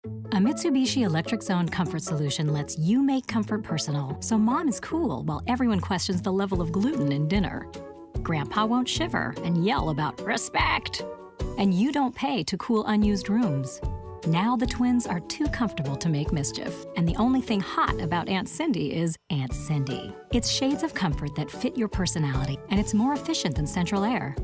A Mitsubishi Electric Zone comfort solution lets you make comfort personal, so mom is cool while everyone questions the level of gluten in dinner. Grandpa won't shiver and yell about respect. And you don't pay to cool unused rooms. Now the twins are too comfortable to make mischief, and the only thing hot about Aunt Cindy is Aunt Cindy. It's shades of comfort that fit your personality, and it's more efficient than central air.